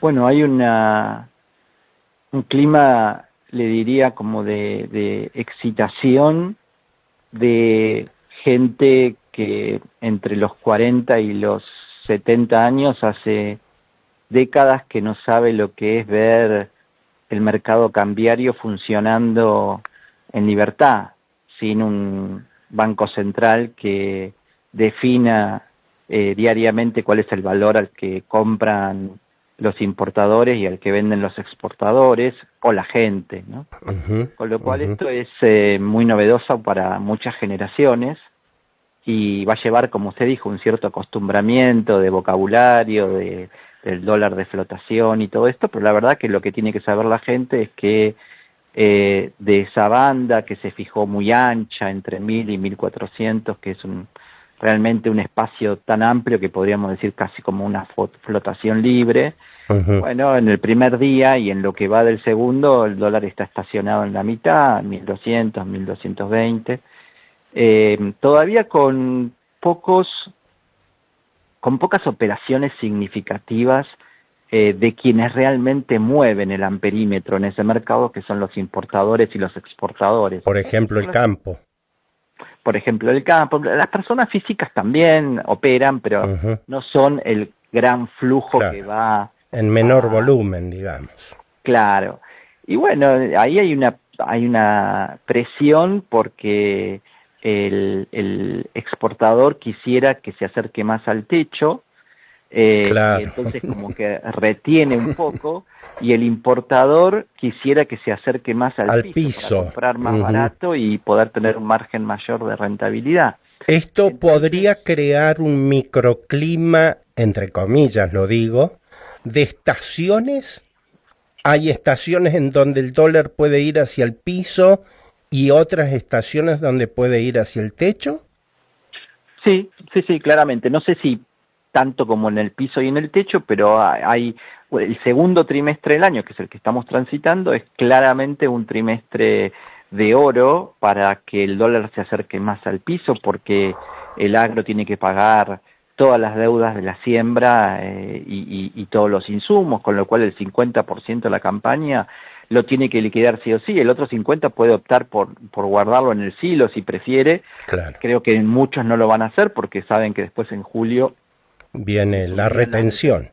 Bueno, hay un clima, le diría, como de excitación, de gente que entre los 40 y los 70 años hace décadas que no sabe lo que es ver el mercado cambiario funcionando en libertad, sin un banco central que defina diariamente cuál es el valor al que compran los importadores y al que venden los exportadores o la gente, ¿no? Con lo cual esto es muy novedoso para muchas generaciones y va a llevar, como usted dijo, un cierto acostumbramiento de vocabulario, del dólar de flotación y todo esto, pero la verdad que lo que tiene que saber la gente es que de esa banda que se fijó muy ancha, entre 1000 y 1400, que es realmente un espacio tan amplio que podríamos decir casi como una flotación libre. Bueno, en el primer día y en lo que va del segundo, el dólar está estacionado en la mitad, 1200, 1220, todavía con pocas operaciones significativas de quienes realmente mueven el amperímetro en ese mercado, que son los importadores y los exportadores. Por ejemplo, el campo. Por ejemplo, el campo. Las personas físicas también operan, pero no son el gran flujo que va... En menor volumen, digamos. Claro. Y bueno, ahí hay una presión porque el exportador quisiera que se acerque más al techo, claro. y entonces como que retiene un poco, y el importador quisiera que se acerque más al piso para comprar más barato y poder tener un margen mayor de rentabilidad. Esto entonces, podría crear un microclima, entre comillas lo digo, de estaciones. Hay estaciones en donde el dólar puede ir hacia el piso y otras estaciones donde puede ir hacia el techo. Sí, claramente. No sé si tanto como en el piso y en el techo, pero hay el segundo trimestre del año, que es el que estamos transitando, es claramente un trimestre de oro para que el dólar se acerque más al piso, porque el agro tiene que pagar todas las deudas de la siembra y todos los insumos, con lo cual el 50% de la campaña lo tiene que liquidar sí o sí. El otro 50% puede optar por guardarlo en el silo si prefiere. Claro. Creo que muchos no lo van a hacer porque saben que después en julio viene la retención.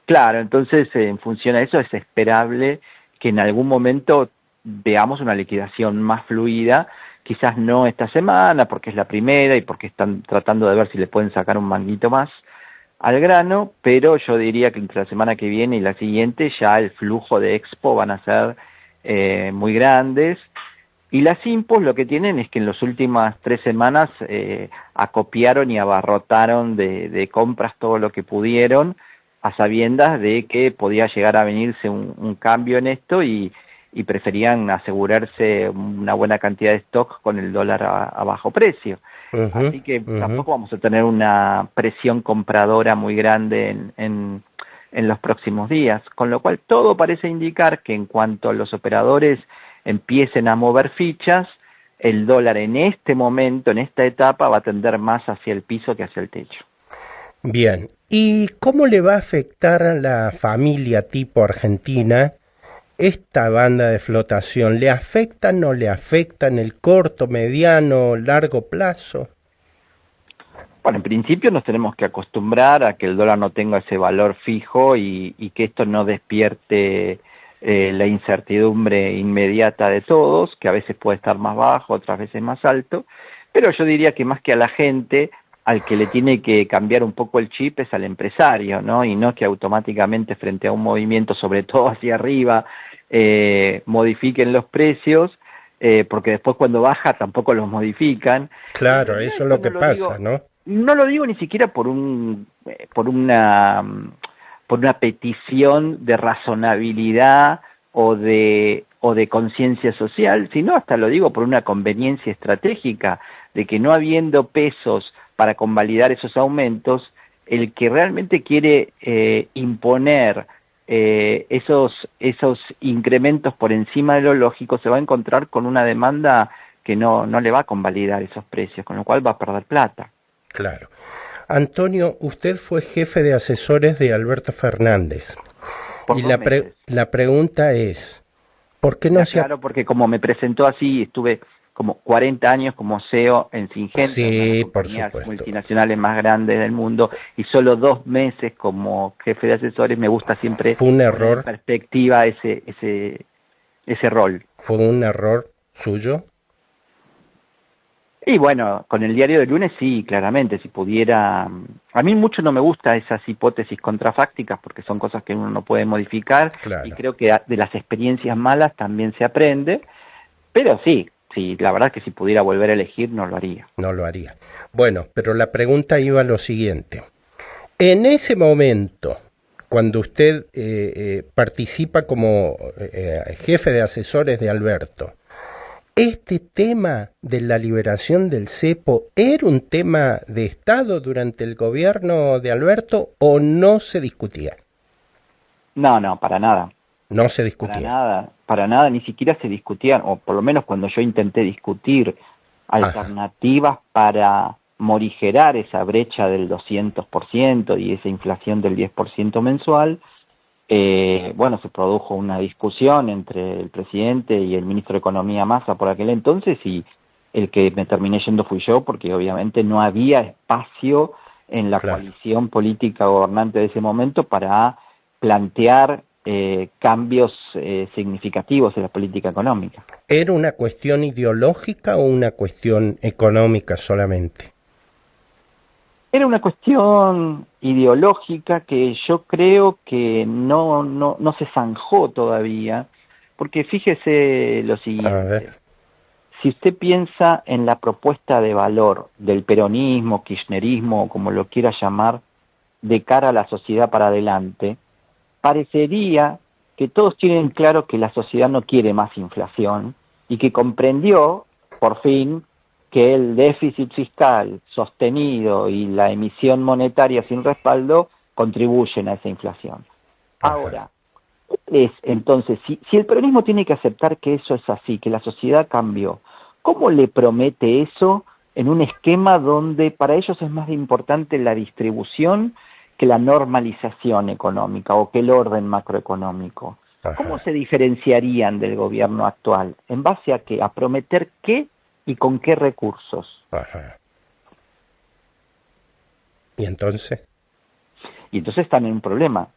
Claro, entonces en función a eso es esperable que en algún momento veamos una liquidación más fluida, quizás no esta semana porque es la primera y porque están tratando de ver si le pueden sacar un manguito más al grano, pero yo diría que entre la semana que viene y la siguiente ya el flujo de Expo van a ser muy grandes. Y las impos lo que tienen es que en las últimas 3 semanas acopiaron y abarrotaron de compras todo lo que pudieron, a sabiendas de que podía llegar a venirse un cambio en esto y preferían asegurarse una buena cantidad de stock con el dólar a bajo precio. Así que tampoco vamos a tener una presión compradora muy grande en los próximos días, con lo cual todo parece indicar que en cuanto a los operadores empiecen a mover fichas, el dólar en este momento, en esta etapa, va a tender más hacia el piso que hacia el techo. Bien, ¿y cómo le va a afectar a la familia tipo Argentina esta banda de flotación? ¿Le afecta, no le afecta en el corto, mediano, largo plazo? Bueno, en principio nos tenemos que acostumbrar a que el dólar no tenga ese valor fijo y que esto no despierte la incertidumbre inmediata de todos, que a veces puede estar más bajo, otras veces más alto, pero yo diría que más que a la gente, al que le tiene que cambiar un poco el chip es al empresario, ¿no? Y no que automáticamente frente a un movimiento, sobre todo hacia arriba, modifiquen los precios, porque después cuando baja tampoco los modifican. Claro, eso es lo que pasa, ¿no? No lo digo ni siquiera por una petición de razonabilidad o de conciencia social, sino hasta lo digo por una conveniencia estratégica de que no habiendo pesos para convalidar esos aumentos, el que realmente quiere imponer esos incrementos por encima de lo lógico se va a encontrar con una demanda que no le va a convalidar esos precios, con lo cual va a perder plata. Claro. Antonio, usted fue jefe de asesores de Alberto Fernández. por Y 2 meses. la pregunta es, ¿por qué no se... Claro, porque como me presentó así, estuve como 40 años como CEO en Syngenta, una de las Sí, por compañías supuesto. multinacionales más grandes del mundo, y solo 2 meses como jefe de asesores, me gusta siempre Fue un poner en error, perspectiva ese rol. fue un error suyo. Y bueno, con el diario de lunes sí, claramente, si pudiera... A mí mucho no me gusta esas hipótesis contrafácticas porque son cosas que uno no puede modificar y Claro, creo que de las experiencias malas también se aprende, pero sí, sí, la verdad que si pudiera volver a elegir no lo haría. no lo haría. Bueno, pero la pregunta iba a lo siguiente. En ese momento, cuando usted participa como jefe de asesores de Alberto, ¿este tema de la liberación del cepo era un tema de Estado durante el gobierno de Alberto o no se discutía? No, no, para nada, No se discutía. para nada, ni siquiera se discutían, o por lo menos cuando yo intenté discutir Ajá, alternativas para morigerar esa brecha del 200% y esa inflación del 10% mensual. Bueno, se produjo una discusión entre el presidente y el ministro de Economía Massa por aquel entonces y el que me terminé yendo fui yo porque obviamente no había espacio en la claro. coalición política gobernante de ese momento para plantear cambios significativos en la política económica. ¿Era una cuestión ideológica o una cuestión económica solamente? Era una cuestión ideológica que yo creo que no se zanjó todavía, porque fíjese lo A ver, siguiente. Si usted piensa en la propuesta de valor del peronismo, kirchnerismo, como lo quiera llamar, de cara a la sociedad para adelante, parecería que todos tienen claro que la sociedad no quiere más inflación y que comprendió, por fin, que el déficit fiscal sostenido y la emisión monetaria sin respaldo contribuyen a esa inflación. ajá. Ahora, es entonces, si el peronismo tiene que aceptar que eso es así, que la sociedad cambió, ¿cómo le promete eso en un esquema donde para ellos es más importante la distribución que la normalización económica o que el orden macroeconómico? ¿Cómo Ajá, se diferenciarían del gobierno actual? ¿En base a qué? ¿A prometer qué y con qué recursos? ajá. ¿Y entonces? Y entonces están en un problema.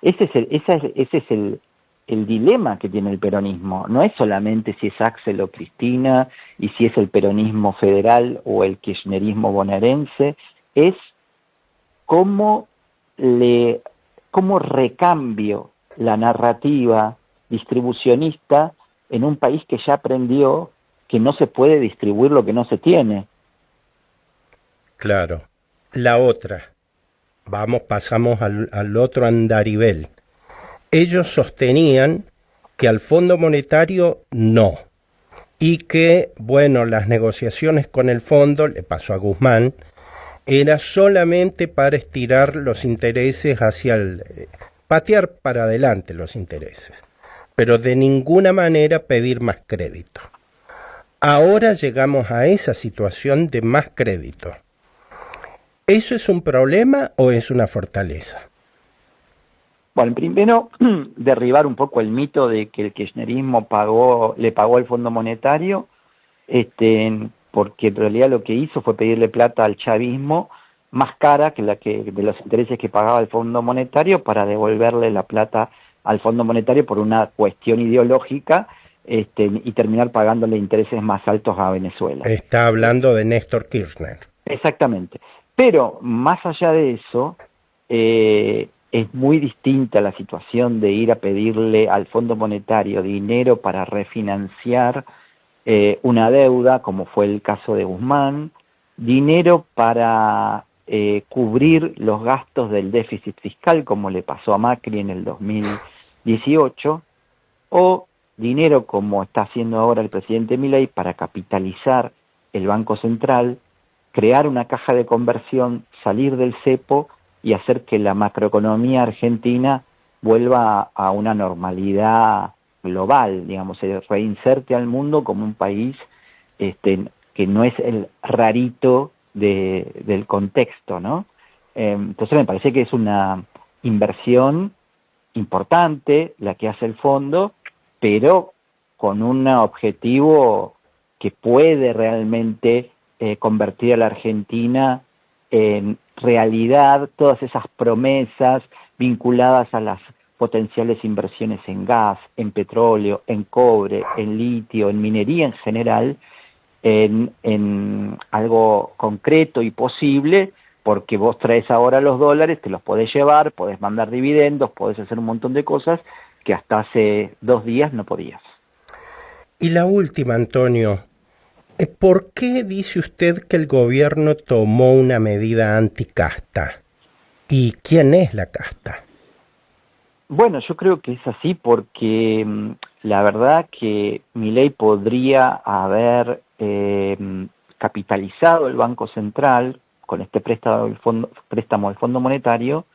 Ese es el dilema que tiene el peronismo. No es solamente si es Axel o Cristina y si es el peronismo federal o el kirchnerismo bonaerense, es cómo, cómo recambio la narrativa distribucionista en un país que ya aprendió que no se puede distribuir lo que no se tiene. Claro. La otra. Vamos, pasamos al otro andarivel. Ellos sostenían que al Fondo Monetario no. Y que, bueno, las negociaciones con el fondo, le pasó a Guzmán, era solamente para estirar los intereses hacia patear para adelante los intereses, pero de ninguna manera pedir más crédito. Ahora llegamos a esa situación de más crédito. ¿Eso es un problema o es una fortaleza? Bueno, primero, derribar un poco el mito de que el kirchnerismo le pagó al Fondo Monetario, porque en realidad lo que hizo fue pedirle plata al chavismo más cara que la que de los intereses que pagaba el Fondo Monetario para devolverle la plata al Fondo Monetario por una cuestión ideológica, y terminar pagándole intereses más altos a Venezuela. Está hablando de Néstor Kirchner. Exactamente. Pero más allá de eso, es muy distinta la situación de ir a pedirle al Fondo Monetario dinero para refinanciar una deuda, como fue el caso de Guzmán, dinero para cubrir los gastos del déficit fiscal, como le pasó a Macri en el 2018, o dinero como está haciendo ahora el presidente Milei para capitalizar el Banco Central, crear una caja de conversión, salir del cepo y hacer que la macroeconomía argentina vuelva a una normalidad global, digamos, se reinserte al mundo como un país que no es el rarito del contexto, ¿no? Entonces me parece que es una inversión importante la que hace el fondo, pero con un objetivo que puede realmente convertir a la Argentina en realidad todas esas promesas vinculadas a las potenciales inversiones en gas, en petróleo, en cobre, en litio, en minería en general, en algo concreto y posible, porque vos traes ahora los dólares, te los podés llevar, podés mandar dividendos, podés hacer un montón de cosas que hasta hace 2 días no podías. Y la última, Antonio, ¿por qué dice usted que el gobierno tomó una medida anticasta? ¿Y quién es la casta? Bueno, yo creo que es así porque la verdad que Milei podría haber capitalizado el Banco Central con este préstamo del Fondo Monetario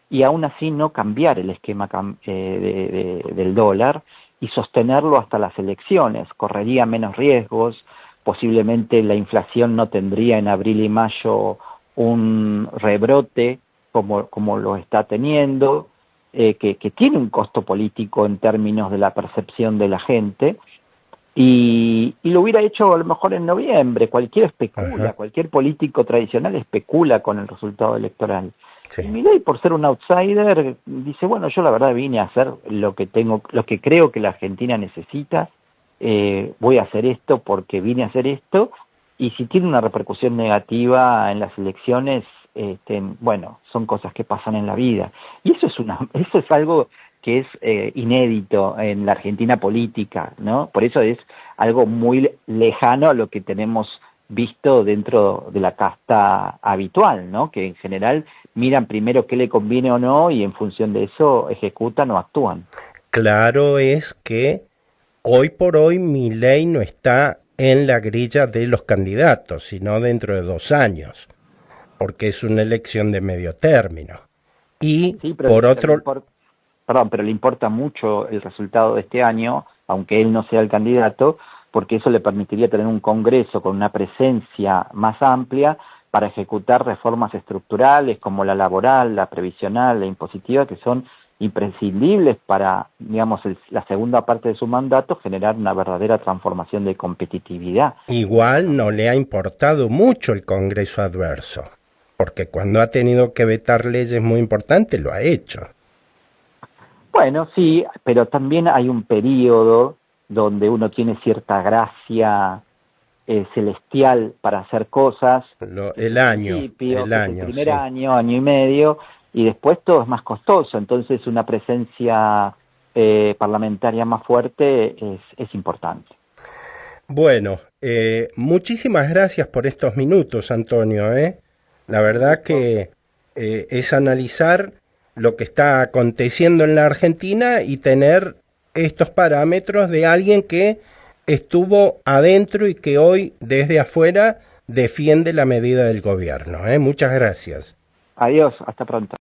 y aún así no cambiar el esquema del dólar y sostenerlo hasta las elecciones. Correría menos riesgos, posiblemente la inflación no tendría en abril y mayo un rebrote como lo está teniendo, que tiene un costo político en términos de la percepción de la gente, y lo hubiera hecho a lo mejor en noviembre. Cualquier político tradicional especula con el resultado electoral. Sí. Y Milei, por ser un outsider, dice, bueno, yo la verdad vine a hacer lo que creo que la Argentina necesita, voy a hacer esto porque vine a hacer esto, y si tiene una repercusión negativa en las elecciones, bueno, son cosas que pasan en la vida. Y eso es algo que es inédito en la Argentina política, ¿no? Por eso es algo muy lejano a lo que tenemos visto dentro de la casta habitual, ¿no? Que en general miran primero qué le conviene o no y en función de eso ejecutan o actúan. Claro es que hoy por hoy Milei no está en la grilla de los candidatos, sino dentro de 2 años, porque es una elección de medio término. Y sí, pero le importa mucho el resultado de este año, aunque él no sea el candidato, porque eso le permitiría tener un Congreso con una presencia más amplia para ejecutar reformas estructurales como la laboral, la previsional, la impositiva, que son imprescindibles para, digamos, la segunda parte de su mandato, generar una verdadera transformación de competitividad. Igual no le ha importado mucho el Congreso adverso, porque cuando ha tenido que vetar leyes muy importantes lo ha hecho. Bueno, sí, pero también hay un periodo donde uno tiene cierta gracia celestial para hacer cosas. El primer año y medio, y después todo es más costoso. Entonces una presencia parlamentaria más fuerte es importante. Bueno, muchísimas gracias por estos minutos, Antonio. La verdad que es analizar lo que está aconteciendo en la Argentina y tener estos parámetros de alguien que estuvo adentro y que hoy desde afuera defiende la medida del gobierno. Muchas gracias. Adiós, hasta pronto.